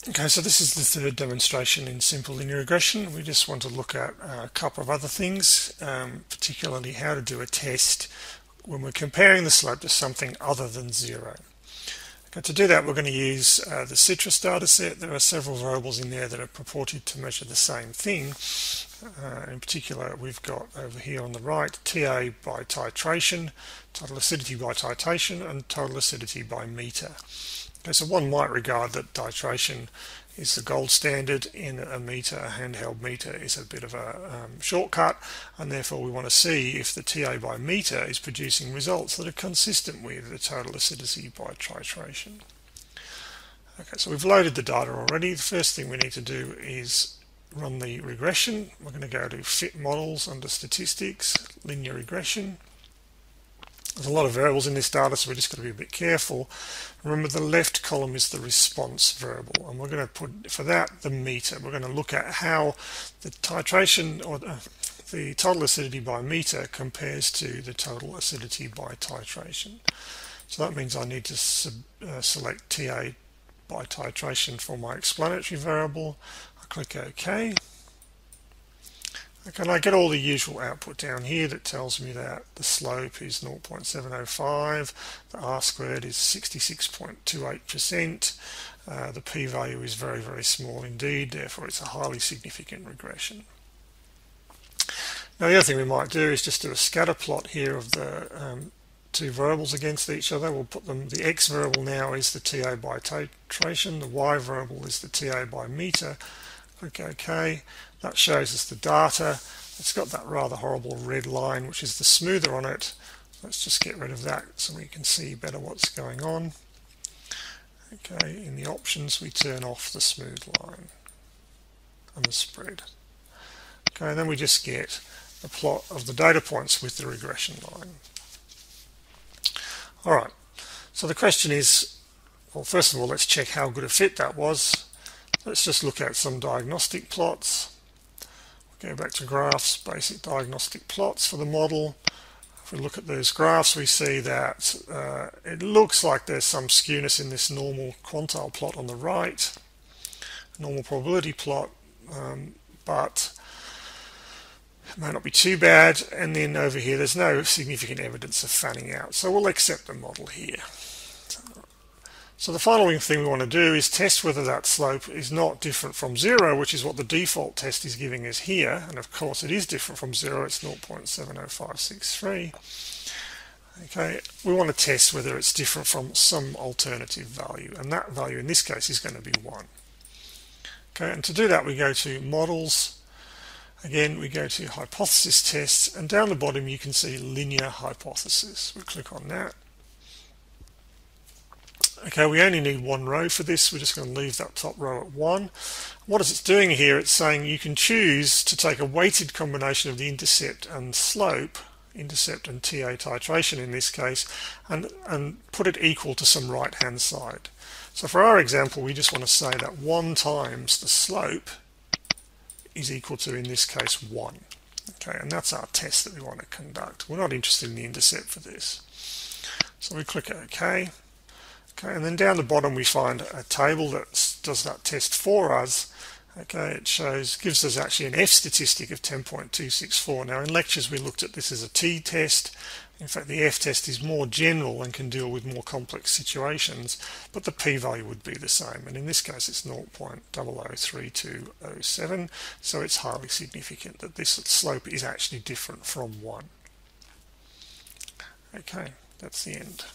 Okay, so this is the third demonstration in simple linear regression. We just want to look at a couple of other things, particularly how to do a test when we're comparing the slope to something other than zero. Okay, to do that, we're going to use the citrus data set. There are several variables in there that are purported to measure the same thing. In particular, we've got over here on the right TA by titration, total acidity by titration, and total acidity by meter. Okay, so one might regard that titration is the gold standard in a meter. A handheld meter is a bit of a shortcut, and therefore we want to see if the TA by meter is producing results that are consistent with the total acidity by titration. Okay, so we've loaded the data already. The first thing we need to do is run the regression. We're going to go to Fit Models under Statistics, Linear Regression. There's a lot of variables in this data, so we're just got to be a bit careful. Remember, the left column is the response variable, and we're going to put for that the meter. We're going to look at how the titration or the total acidity by meter compares to the total acidity by titration. So that means I need to select TA by titration for my explanatory variable. I click OK. Okay, and I get all the usual output down here that tells me that the slope is 0.705, the R squared is 66.28%, the p-value is very, very small indeed, therefore it's a highly significant regression. Now the other thing we might do is just do a scatter plot here of the two variables against each other. We'll put them, the x variable now is the TA by titration, the y variable is the TA by meter. Click OK. That shows us the data. It's got that rather horrible red line, which is the smoother on it. Let's just get rid of that so we can see better what's going on. Okay, in the options we turn off the smooth line and the spread. Okay, and then we just get a plot of the data points with the regression line. Alright, so the question is, well, first of all, let's check how good a fit that was. Let's just look at some diagnostic plots. Go back to graphs, basic diagnostic plots for the model. If we look at those graphs, we see that it looks like there's some skewness in this normal quantile plot on the right, normal probability plot, but it may not be too bad. And then over here, there's no significant evidence of fanning out, so we'll accept the model here. So the following thing we want to do is test whether that slope is not different from zero, which is what the default test is giving us here. And of course it is different from zero, it's 0.70563. Okay, we want to test whether it's different from some alternative value, and that value in this case is going to be 1. Okay, and to do that we go to Models. Again, we go to Hypothesis Tests, and down the bottom you can see Linear Hypothesis. We click on that. Okay, we only need one row for this. We're just going to leave that top row at 1. What is it doing here? It's saying you can choose to take a weighted combination of the intercept and slope, intercept and TA titration in this case, and put it equal to some right-hand side. So for our example, we just want to say that 1 times the slope is equal to, in this case, 1. Okay, and that's our test that we want to conduct. We're not interested in the intercept for this. So we click OK. Okay, and then down the bottom we find a table that does that test for us. Okay, it gives us actually an F statistic of 10.264. Now in lectures we looked at this as a T test. In fact, the F test is more general and can deal with more complex situations, but the p-value would be the same, and in this case it's 0.003207, so it's highly significant that this slope is actually different from 1. Okay, that's the end.